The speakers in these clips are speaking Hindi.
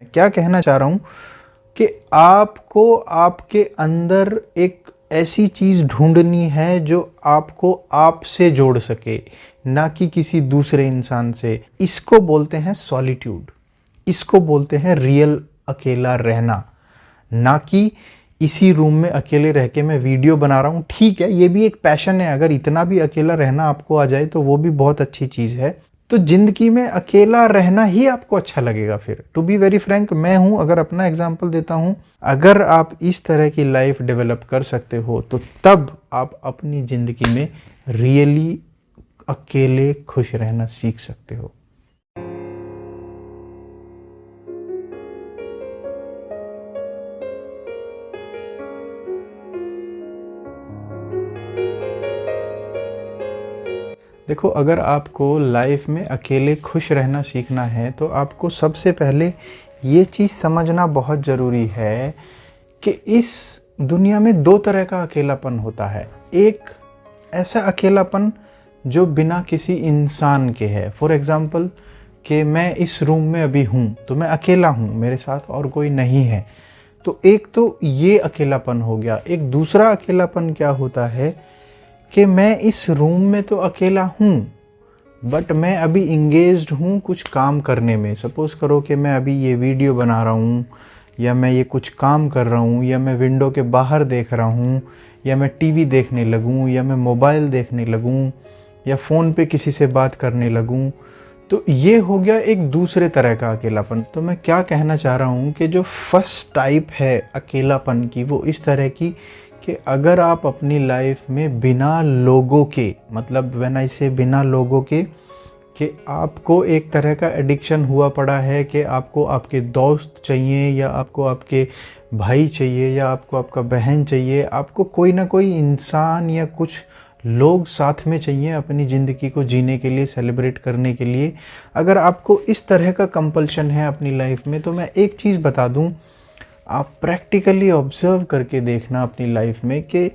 क्या कहना चाह रहा हूँ कि आपको आपके अंदर एक ऐसी चीज़ ढूंढनी है जो आपको आपसे जोड़ सके, ना कि किसी दूसरे इंसान से। इसको बोलते हैं सॉलिट्यूड, इसको बोलते हैं रियल अकेला रहना। ना कि इसी रूम में अकेले रह के मैं वीडियो बना रहा हूँ। ठीक है, ये भी एक पैशन है, अगर इतना भी अकेला रहना आपको आ जाए तो वो भी बहुत अच्छी चीज़ है। तो ज़िंदगी में अकेला रहना ही आपको अच्छा लगेगा। फिर टू बी वेरी फ्रैंक, मैं हूँ, अगर अपना एग्जांपल देता हूँ, अगर आप इस तरह की लाइफ डेवलप कर सकते हो तो तब आप अपनी ज़िंदगी में रियली अकेले खुश रहना सीख सकते हो। देखो, अगर आपको लाइफ में अकेले खुश रहना सीखना है तो आपको सबसे पहले ये चीज़ समझना बहुत ज़रूरी है कि इस दुनिया में दो तरह का अकेलापन होता है। एक ऐसा अकेलापन जो बिना किसी इंसान के है। फॉर एग्ज़ाम्पल कि मैं इस रूम में अभी हूँ तो मैं अकेला हूँ, मेरे साथ और कोई नहीं है। तो एक तो ये अकेलापन हो गया। एक दूसरा अकेलापन क्या होता है कि मैं इस रूम में तो अकेला हूँ बट मैं अभी इंगेज्ड हूँ कुछ काम करने में। सपोज़ करो कि मैं अभी ये वीडियो बना रहा हूँ, या मैं ये कुछ काम कर रहा हूँ, या मैं विंडो के बाहर देख रहा हूँ, या मैं टीवी देखने लगूँ, या मैं मोबाइल देखने लगूँ, या फ़ोन पे किसी से बात करने लगूँ। तो ये हो गया एक दूसरे तरह का अकेलापन। तो मैं क्या कहना चाह रहा हूँ कि जो फर्स्ट टाइप है अकेलापन की, वो इस तरह की कि अगर आप अपनी लाइफ में बिना लोगों के, मतलब व्हेन आई से बिना लोगों के, कि आपको एक तरह का एडिक्शन हुआ पड़ा है कि आपको आपके दोस्त चाहिए, या आपको आपके भाई चाहिए, या आपको आपका बहन चाहिए, आपको कोई ना कोई इंसान या कुछ लोग साथ में चाहिए अपनी ज़िंदगी को जीने के लिए, सेलिब्रेट करने के लिए। अगर आपको इस तरह का कंपल्शन है अपनी लाइफ में, तो मैं एक चीज़ बता दूं, आप प्रैक्टिकली ऑब्जर्व करके देखना अपनी लाइफ में कि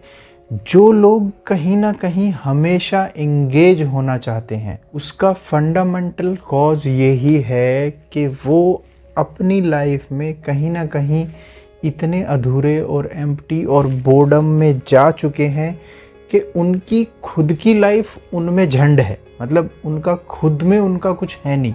जो लोग कहीं ना कहीं हमेशा इंगेज होना चाहते हैं, उसका फंडामेंटल कॉज यही है कि वो अपनी लाइफ में कहीं ना कहीं इतने अधूरे और एम्प्टी और बोर्डम में जा चुके हैं कि उनकी खुद की लाइफ उनमें झंड है। मतलब उनका खुद में उनका कुछ है नहीं।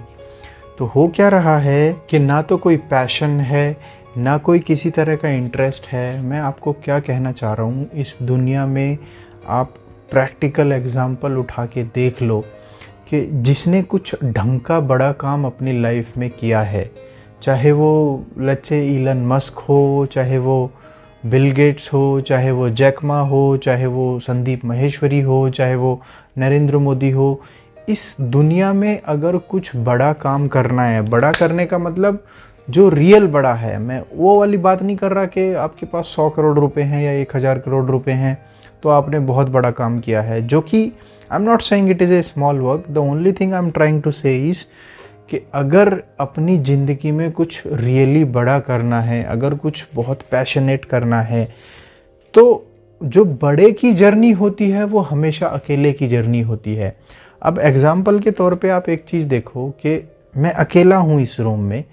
तो हो क्या रहा है कि ना तो कोई पैशन है, ना कोई किसी तरह का इंटरेस्ट है। मैं आपको क्या कहना चाह रहा हूँ, इस दुनिया में आप प्रैक्टिकल एग्जांपल उठा के देख लो कि जिसने कुछ ढंग का बड़ा काम अपनी लाइफ में किया है, चाहे वो लेट्स से इलन मस्क हो, चाहे वो बिल गेट्स हो, चाहे वो जैक मा हो, चाहे वो संदीप माहेश्वरी हो, चाहे वो नरेंद्र मोदी हो, इस दुनिया में अगर कुछ बड़ा काम करना है, बड़ा करने का मतलब जो रियल बड़ा है, मैं वो वाली बात नहीं कर रहा कि आपके पास 100 करोड़ रुपए हैं या 1000 करोड़ रुपए हैं तो आपने बहुत बड़ा काम किया है, जो कि I am not saying it is a small work. The only thing I am trying to say is कि अगर अपनी ज़िंदगी में कुछ रियली बड़ा करना है, अगर कुछ बहुत पैशनेट करना है, तो जो बड़े की जर्नी होती है वो हमेशा अकेले की जर्नी होती है। अब एग्ज़ाम्पल के तौर पे आप एक चीज़ देखो कि मैं अकेला हूँ इस रूम में,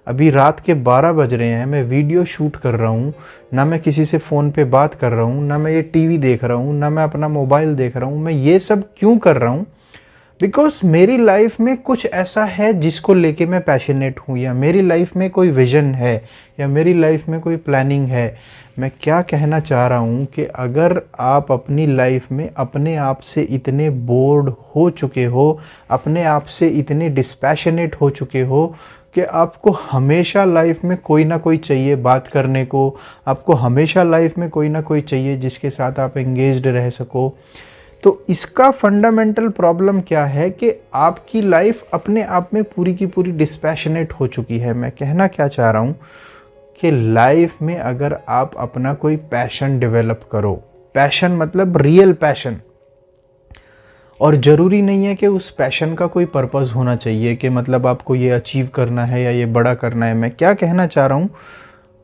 अभी रात के 12 बज रहे हैं, मैं वीडियो शूट कर रहा हूँ, ना मैं किसी से फ़ोन पे बात कर रहा हूँ, ना मैं ये टीवी देख रहा हूँ, ना मैं अपना मोबाइल देख रहा हूँ। मैं ये सब क्यों कर रहा हूँ? बिकॉज मेरी लाइफ में कुछ ऐसा है जिसको लेके मैं पैशनेट हूँ, या मेरी लाइफ में कोई विज़न है, या मेरी लाइफ में कोई प्लानिंग है। मैं क्या कहना चाह रहा हूँ कि अगर आप अपनी लाइफ में अपने आप से इतने बोर्ड हो चुके हो, अपने आप से इतने डिस्पैशनेट हो चुके हो कि आपको हमेशा लाइफ में कोई ना कोई चाहिए बात करने को, आपको हमेशा लाइफ में कोई ना कोई चाहिए जिसके साथ आप एंगेज्ड रह सको, तो इसका फंडामेंटल प्रॉब्लम क्या है कि आपकी लाइफ अपने आप में पूरी की पूरी डिस्पैशनेट हो चुकी है। मैं कहना क्या चाह रहा हूँ कि लाइफ में अगर आप अपना कोई पैशन डेवलप करो, पैशन मतलब रियल पैशन, और ज़रूरी नहीं है कि उस पैशन का कोई पर्पस होना चाहिए कि मतलब आपको ये अचीव करना है या ये बड़ा करना है। मैं क्या कहना चाह रहा हूँ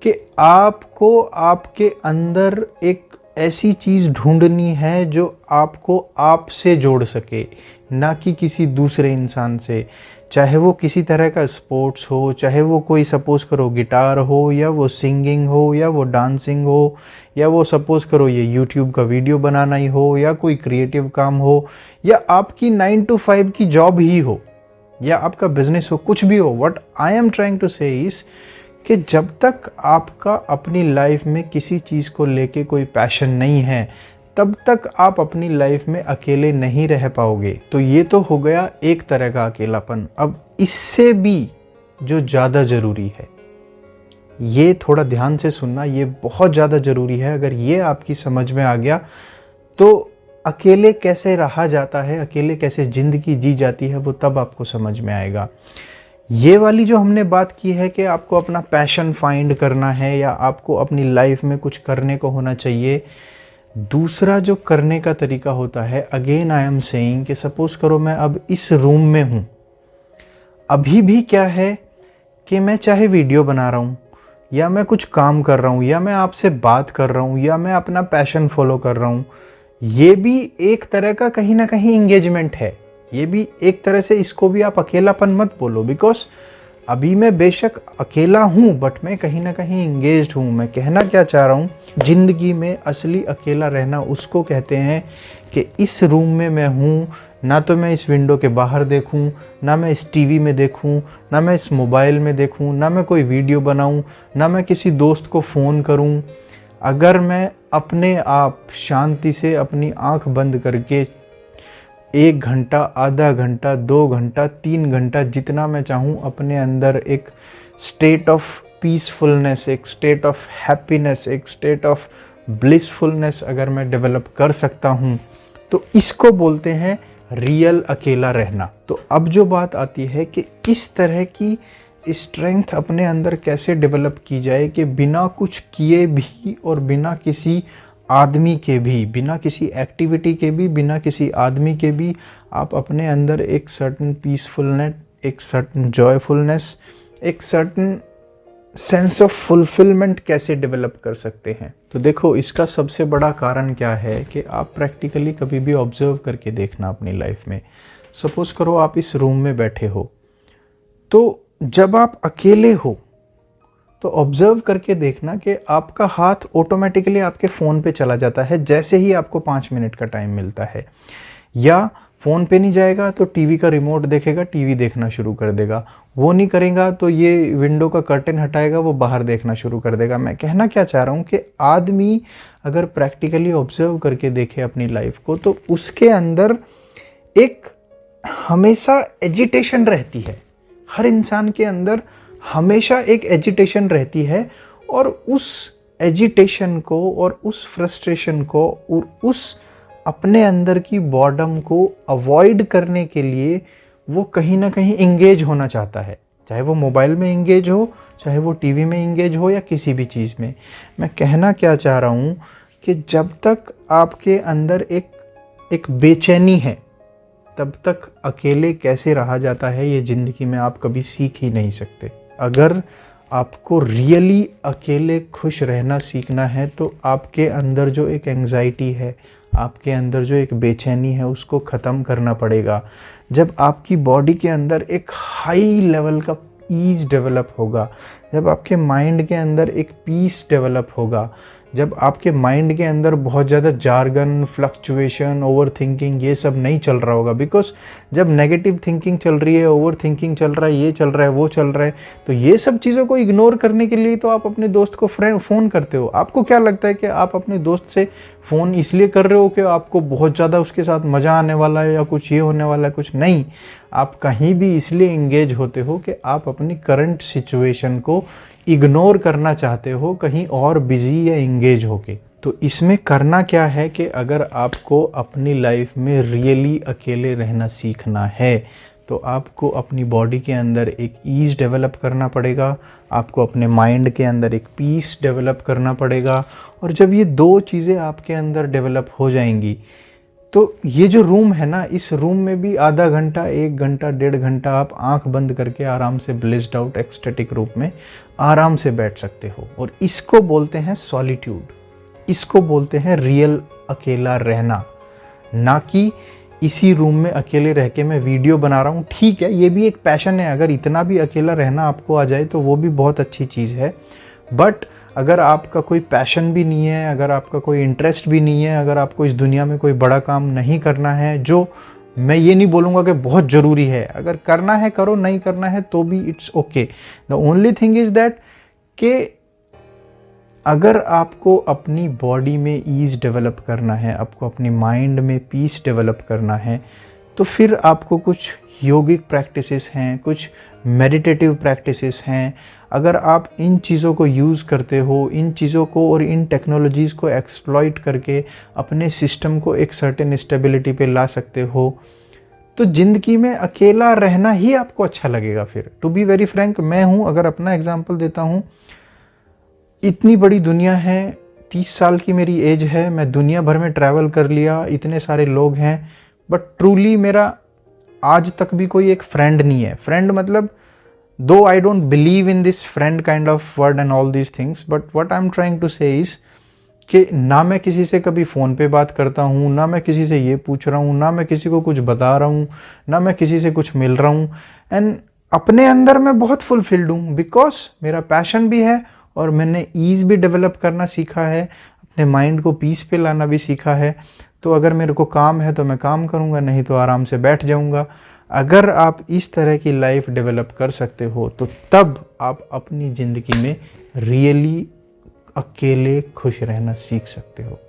कि आपको आपके अंदर एक ऐसी चीज़ ढूंढनी है जो आपको आपसे जोड़ सके, ना कि किसी दूसरे इंसान से। चाहे वो किसी तरह का स्पोर्ट्स हो, चाहे वो कोई सपोज़ करो गिटार हो, या वो सिंगिंग हो, या वो डांसिंग हो, या वो सपोज़ करो ये यूट्यूब का वीडियो बनाना ही हो, या कोई क्रिएटिव काम हो, या आपकी 9 to 5 की जॉब ही हो, या आपका बिजनेस हो, कुछ भी हो। What I am trying to say is कि जब तक आपका अपनी लाइफ में किसी चीज़ को लेके कोई पैशन नहीं है, तब तक आप अपनी लाइफ में अकेले नहीं रह पाओगे। तो ये तो हो गया एक तरह का अकेलापन। अब इससे भी जो ज़्यादा ज़रूरी है, ये थोड़ा ध्यान से सुनना, ये बहुत ज़्यादा ज़रूरी है। अगर ये आपकी समझ में आ गया तो अकेले कैसे रहा जाता है, अकेले कैसे ज़िंदगी जी जाती है, वो तब आपको समझ में आएगा। ये वाली जो हमने बात की है कि आपको अपना पैशन फाइंड करना है, या आपको अपनी लाइफ में कुछ करने को होना चाहिए। दूसरा जो करने का तरीका होता है, अगेन आई एम सेइंग कि सपोज़ करो मैं अब इस रूम में हूँ, अभी भी क्या है कि मैं चाहे वीडियो बना रहा हूँ, या मैं कुछ काम कर रहा हूँ, या मैं आपसे बात कर रहा हूँ, या मैं अपना पैशन फॉलो कर रहा हूँ, ये भी एक तरह का कहीं ना कहीं इंगेजमेंट है। ये भी एक तरह से, इसको भी आप अकेलापन मत बोलो, बिकॉज अभी मैं बेशक अकेला हूँ बट मैं कहीं ना कहीं इंगेज्ड हूँ। मैं कहना क्या चाह रहा हूँ, ज़िंदगी में असली अकेला रहना उसको कहते हैं कि इस रूम में मैं हूँ, ना तो मैं इस विंडो के बाहर देखूँ, ना मैं इस टीवी में देखूँ, ना मैं इस मोबाइल में देखूँ, ना मैं कोई वीडियो बनाऊँ, ना मैं किसी दोस्त को फ़ोन करूँ। अगर मैं अपने आप शांति से अपनी आँख बंद करके 1 घंटा, आधा घंटा, 2 घंटा, 3 घंटा, जितना मैं चाहूँ अपने अंदर एक स्टेट ऑफ पीसफुलनेस, एक स्टेट ऑफ हैप्पीनेस, एक स्टेट ऑफ ब्लिसफुलनेस अगर मैं डेवलप कर सकता हूँ, तो इसको बोलते हैं रियल अकेला रहना। तो अब जो बात आती है कि इस तरह की स्ट्रेंथ अपने अंदर कैसे डेवलप की जाए कि बिना कुछ किए भी, और बिना किसी आदमी के भी, बिना किसी एक्टिविटी के भी, बिना किसी आदमी के भी, आप अपने अंदर एक सर्टन पीसफुलनेस, एक सर्टन जॉयफुलनेस, एक सर्टन सेंस ऑफ फुलफिलमेंट कैसे डेवलप कर सकते हैं। तो देखो, इसका सबसे बड़ा कारण क्या है कि आप प्रैक्टिकली कभी भी ऑब्जर्व करके देखना अपनी लाइफ में। सपोज़ करो आप इस रूम में बैठे हो, तो जब आप अकेले हो तो ऑब्ज़र्व करके देखना कि आपका हाथ ऑटोमेटिकली आपके फ़ोन पे चला जाता है जैसे ही आपको 5 मिनट का टाइम मिलता है, या फ़ोन पे नहीं जाएगा तो टीवी का रिमोट देखेगा, टीवी देखना शुरू कर देगा। वो नहीं करेगा तो ये विंडो का कर्टेन हटाएगा, वो बाहर देखना शुरू कर देगा। मैं कहना क्या चाह रहा हूँ कि आदमी अगर प्रैक्टिकली ऑब्ज़र्व करके देखे अपनी लाइफ को, तो उसके अंदर एक हमेशा एजिटेशन रहती है। हर इंसान के अंदर हमेशा एक एजिटेशन रहती है, और उस एजिटेशन को, और उस फ्रस्ट्रेशन को, और उस अपने अंदर की बॉर्डम को अवॉइड करने के लिए वो कहीं ना कहीं इंगेज होना चाहता है। चाहे वो मोबाइल में इंगेज हो, चाहे वो टीवी में इंगेज हो, या किसी भी चीज़ में। मैं कहना क्या चाह रहा हूँ कि जब तक आपके अंदर एक बेचैनी है, तब तक अकेले कैसे रहा जाता है ये ज़िंदगी में आप कभी सीख ही नहीं सकते। अगर आपको रियली अकेले खुश रहना सीखना है, तो आपके अंदर जो एक एंग्जाइटी है, आपके अंदर जो एक बेचैनी है, उसको ख़त्म करना पड़ेगा। जब आपकी बॉडी के अंदर एक हाई लेवल का ईज़ डेवलप होगा, जब आपके माइंड के अंदर एक पीस डेवलप होगा, जब आपके माइंड के अंदर बहुत ज़्यादा जार्गन, फ्लक्चुएशन, ओवर थिंकिंग, ये सब नहीं चल रहा होगा। बिकॉज जब नेगेटिव थिंकिंग चल रही है, ओवर थिंकिंग चल रहा है, ये चल रहा है, वो चल रहा है, तो ये सब चीज़ों को इग्नोर करने के लिए तो आप अपने दोस्त को फ़ोन करते हो। आपको क्या लगता है कि आप अपने दोस्त से फ़ोन इसलिए कर रहे हो कि आपको बहुत ज़्यादा उसके साथ मज़ा आने वाला है, या कुछ ये होने वाला है? कुछ नहीं। आप कहीं भी इसलिए इंगेज होते हो कि आप अपनी करंट सिचुएशन को इग्नोर करना चाहते हो, कहीं और बिजी या इंगेज होके। तो इसमें करना क्या है कि अगर आपको अपनी लाइफ में रियली अकेले रहना सीखना है, तो आपको अपनी बॉडी के अंदर एक ईज़ डेवलप करना पड़ेगा, आपको अपने माइंड के अंदर एक पीस डेवलप करना पड़ेगा। और जब ये दो चीज़ें आपके अंदर डेवलप हो जाएंगी, तो ये जो रूम है ना, इस रूम में भी आधा घंटा, 1 घंटा, 1.5 घंटा आप आंख बंद करके आराम से ब्लिस्ड आउट एक्सटेटिक रूप में आराम से बैठ सकते हो। और इसको बोलते हैं सॉलिट्यूड, इसको बोलते हैं रियल अकेला रहना। ना कि इसी रूम में अकेले रह के मैं वीडियो बना रहा हूँ, ठीक है, ये भी एक पैशन है। अगर इतना भी अकेला रहना आपको आ जाए तो वो भी बहुत अच्छी चीज़ है। बट अगर आपका कोई पैशन भी नहीं है, अगर आपका कोई इंटरेस्ट भी नहीं है, अगर आपको इस दुनिया में कोई बड़ा काम नहीं करना है, जो मैं ये नहीं बोलूँगा कि बहुत ज़रूरी है, अगर करना है करो, नहीं करना है तो भी it's okay. The only thing is that कि अगर आपको अपनी बॉडी में ईज़ डेवलप करना है, आपको अपनी माइंड में पीस डेवलप करना है, तो फिर आपको कुछ योगिक प्रैक्टिसेस हैं, कुछ मेडिटेटिव प्रैक्टिसेस हैं। अगर आप इन चीज़ों को यूज़ करते हो, इन चीज़ों को और इन टेक्नोलॉजीज़ को एक्सप्लॉइट करके अपने सिस्टम को एक सर्टेन स्टेबिलिटी पे ला सकते हो, तो ज़िंदगी में अकेला रहना ही आपको अच्छा लगेगा। फिर टू बी वेरी फ्रैंक, मैं हूँ, अगर अपना एग्जांपल देता हूँ, इतनी बड़ी दुनिया है, 30 साल की मेरी एज है, मैं दुनिया भर में ट्रैवल कर लिया, इतने सारे लोग हैं, बट ट्रूली मेरा आज तक भी कोई एक फ्रेंड नहीं है। फ्रेंड मतलब, though I don't believe in this friend kind of word and all these things, but what I am trying to say is कि ना मैं किसी से कभी फ़ोन पे बात करता हूँ, ना मैं किसी से ये पूछ रहा हूँ, ना मैं किसी को कुछ बता रहा हूँ, ना मैं किसी से कुछ मिल रहा हूँ। एंड अपने अंदर मैं बहुत फुलफिल्ड हूँ, बिकॉज मेरा पैशन भी है और मैंने ईज़ भी डेवलप करना सीखा है, अपने माइंड को पीस पे लाना भी सीखा है। तो अगर मेरे को काम है तो मैं काम करूँगा, नहीं तो आराम से बैठ जाऊँगा। अगर आप इस तरह की लाइफ डेवलप कर सकते हो तो तब आप अपनी ज़िंदगी में रियली अकेले खुश रहना सीख सकते हो।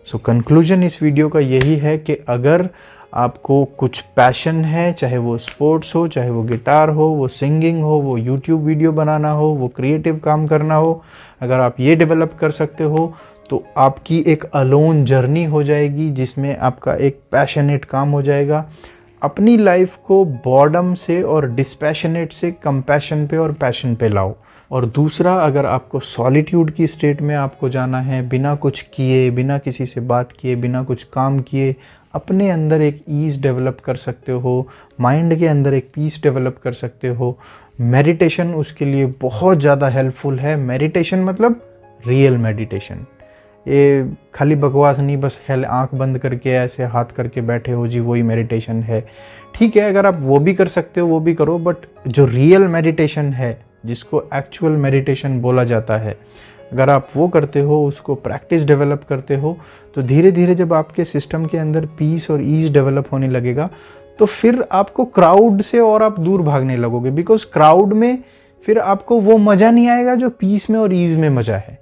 सो कंक्लूजन इस वीडियो का यही है कि अगर आपको कुछ पैशन है, चाहे वो स्पोर्ट्स हो, चाहे वो गिटार हो, वो सिंगिंग हो, वो यूट्यूब वीडियो बनाना हो, वो क्रिएटिव काम करना हो, अगर आप ये डेवलप कर सकते हो तो आपकी एक अलोन जर्नी हो जाएगी, जिसमें आपका एक पैशनेट काम हो जाएगा। अपनी लाइफ को बॉर्डम से और डिस्पैशनेट से कंपैशन पे और पैशन पे लाओ। और दूसरा, अगर आपको सॉलिट्यूड की स्टेट में आपको जाना है, बिना कुछ किए, बिना किसी से बात किए, बिना कुछ काम किए, अपने अंदर एक ईज़ डेवलप कर सकते हो, माइंड के अंदर एक पीस डेवलप कर सकते हो। मेडिटेशन उसके लिए बहुत ज़्यादा हेल्पफुल है। मेडिटेशन मतलब रियल मेडिटेशन, ये खाली बकवास नहीं, बस ख्याल आंख बंद करके ऐसे हाथ करके बैठे हो जी, वही मेडिटेशन है। ठीक है, अगर आप वो भी कर सकते हो वो भी करो, बट जो रियल मेडिटेशन है, जिसको एक्चुअल मेडिटेशन बोला जाता है, अगर आप वो करते हो, उसको प्रैक्टिस डेवलप करते हो, तो धीरे धीरे जब आपके सिस्टम के अंदर पीस और ईज डेवलप होने लगेगा, तो फिर आपको क्राउड से और आप दूर भागने लगोगे, बिकॉज क्राउड में फिर आपको वो मज़ा नहीं आएगा जो पीस में और ईज में मज़ा है।